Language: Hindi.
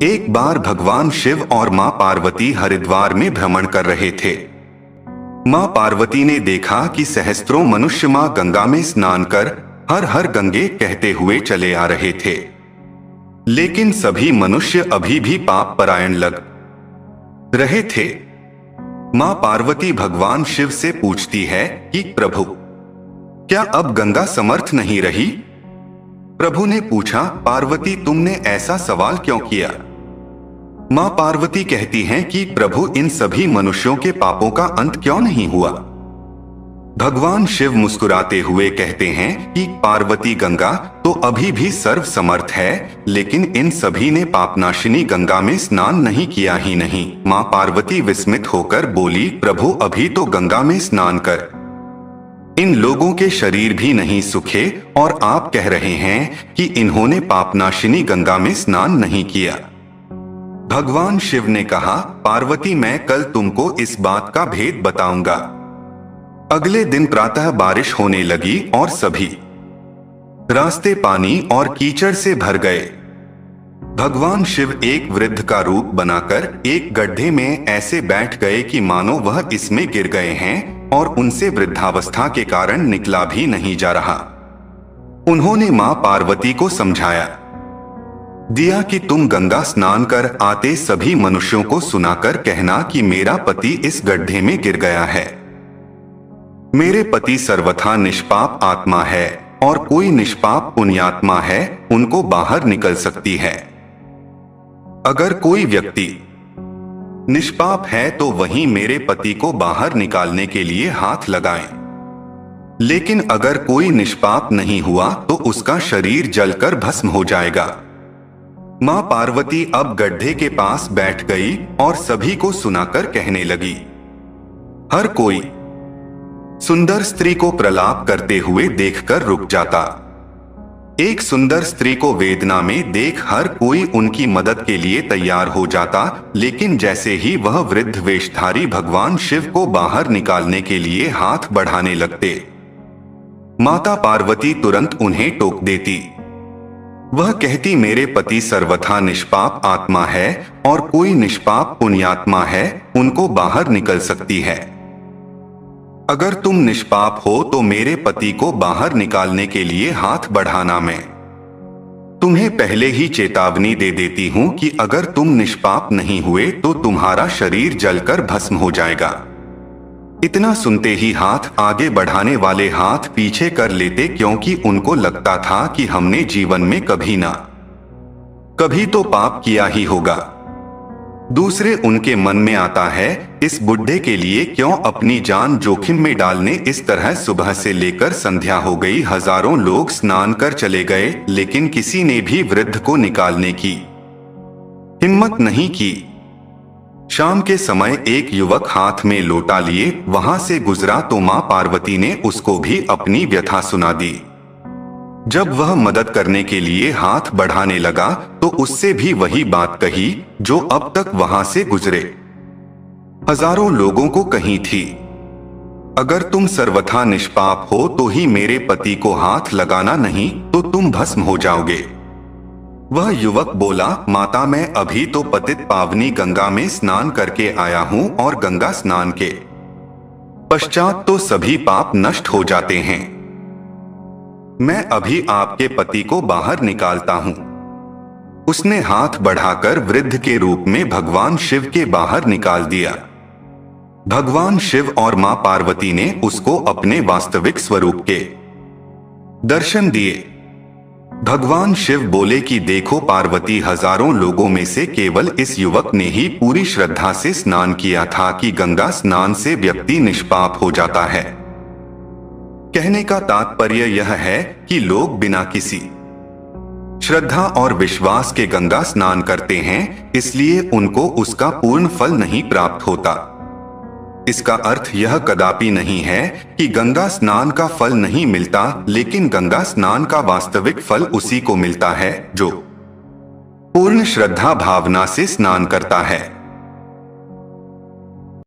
एक बार भगवान शिव और मां पार्वती हरिद्वार में भ्रमण कर रहे थे। मां पार्वती ने देखा कि सहस्त्रों मनुष्य मां गंगा में स्नान कर हर हर गंगे कहते हुए चले आ रहे थे, लेकिन सभी मनुष्य अभी भी पाप परायण लग रहे थे। मां पार्वती भगवान शिव से पूछती है कि प्रभु, क्या अब गंगा समर्थ नहीं रही? प्रभु ने पूछा, पार्वती तुमने ऐसा सवाल क्यों किया? मां पार्वती कहती हैं कि प्रभु, इन सभी मनुष्यों के पापों का अंत क्यों नहीं हुआ? भगवान शिव मुस्कुराते हुए कहते हैं कि पार्वती, गंगा तो अभी भी सर्व समर्थ है, लेकिन इन सभी ने पापनाशिनी गंगा में स्नान नहीं किया ही नहीं। मां पार्वती विस्मित होकर बोली, प्रभु अभी तो गंगा में स्नान कर इन लोगों के शरीर भी नहीं सूखे और आप कह रहे हैं कि इन्होंने पापनाशिनी गंगा में स्नान नहीं किया। भगवान शिव ने कहा, पार्वती मैं कल तुमको इस बात का भेद बताऊंगा। अगले दिन प्रातः बारिश होने लगी और सभी रास्ते पानी और कीचड़ से भर गए। भगवान शिव एक वृद्ध का रूप बनाकर एक गड्ढे में ऐसे बैठ गए कि मानो वह इसमें गिर गए हैं और उनसे वृद्धावस्था के कारण निकला भी नहीं जा रहा। उन्होंने मां पार्वती को समझाया दिया कि तुम गंगा स्नान कर आते सभी मनुष्यों को सुनाकर कहना कि मेरा पति इस गड्ढे में गिर गया है। मेरे पति सर्वथा निष्पाप आत्मा है और कोई निष्पाप पुण्यात्मा है उनको बाहर निकल सकती है। अगर कोई व्यक्ति निष्पाप है तो वहीं मेरे पति को बाहर निकालने के लिए हाथ लगाएं। लेकिन अगर कोई निष्पाप नहीं हुआ तो उसका शरीर जलकर भस्म हो जाएगा। मां पार्वती अब गड्ढे के पास बैठ गई और सभी को सुनाकर कहने लगी। हर कोई सुंदर स्त्री को प्रलाप करते हुए देखकर रुक जाता। एक सुंदर स्त्री को वेदना में देख हर कोई उनकी मदद के लिए तैयार हो जाता, लेकिन जैसे ही वह वृद्ध वेशधारी भगवान शिव को बाहर निकालने के लिए हाथ बढ़ाने लगते, माता पार्वती तुरंत उन्हें टोक देती। वह कहती, मेरे पति सर्वथा निष्पाप आत्मा है और कोई निष्पाप पुण्यात्मा है उनको बाहर निकल सकती है। अगर तुम निष्पाप हो तो मेरे पति को बाहर निकालने के लिए हाथ बढ़ाना। मैं तुम्हें पहले ही चेतावनी दे देती हूं कि अगर तुम निष्पाप नहीं हुए तो तुम्हारा शरीर जलकर भस्म हो जाएगा। इतना सुनते ही हाथ आगे बढ़ाने वाले हाथ पीछे कर लेते, क्योंकि उनको लगता था कि हमने जीवन में कभी ना कभी तो पाप किया ही होगा। दूसरे उनके मन में आता है, इस बुढ़े के लिए क्यों अपनी जान जोखिम में डालने। इस तरह सुबह से लेकर संध्या हो गई, हजारों लोग स्नान कर चले गए, लेकिन किसी ने भी वृद्ध को निकालने की हिम्मत नहीं की। शाम के समय एक युवक हाथ में लोटा लिए वहां से गुजरा तो मां पार्वती ने उसको भी अपनी व्यथा सुना दी। जब वह मदद करने के लिए हाथ बढ़ाने लगा तो उससे भी वही बात कही जो अब तक वहां से गुजरे हजारों लोगों को कही थी। अगर तुम सर्वथा निष्पाप हो तो ही मेरे पति को हाथ लगाना, नहीं तो तुम भस्म हो जाओगे। वह युवक बोला, माता मैं अभी तो पतित पावनी गंगा में स्नान करके आया हूं और गंगा स्नान के पश्चात तो सभी पाप नष्ट हो जाते हैं। मैं अभी आपके पति को बाहर निकालता हूं। उसने हाथ बढ़ाकर वृद्ध के रूप में भगवान शिव के बाहर निकाल दिया। भगवान शिव और मां पार्वती ने उसको अपने वास्तविक स्वरूप के दर्शन दिए। भगवान शिव बोले कि देखो पार्वती, हजारों लोगों में से केवल इस युवक ने ही पूरी श्रद्धा से स्नान किया था कि गंगा स्नान से व्यक्ति निष्पाप हो जाता है। कहने का तात्पर्य यह है कि लोग बिना किसी श्रद्धा और विश्वास के गंगा स्नान करते हैं, इसलिए उनको उसका पूर्ण फल नहीं प्राप्त होता। इसका अर्थ यह कदापि नहीं है कि गंगा स्नान का फल नहीं मिलता, लेकिन गंगा स्नान का वास्तविक फल उसी को मिलता है जो पूर्ण श्रद्धा भावना से स्नान करता है।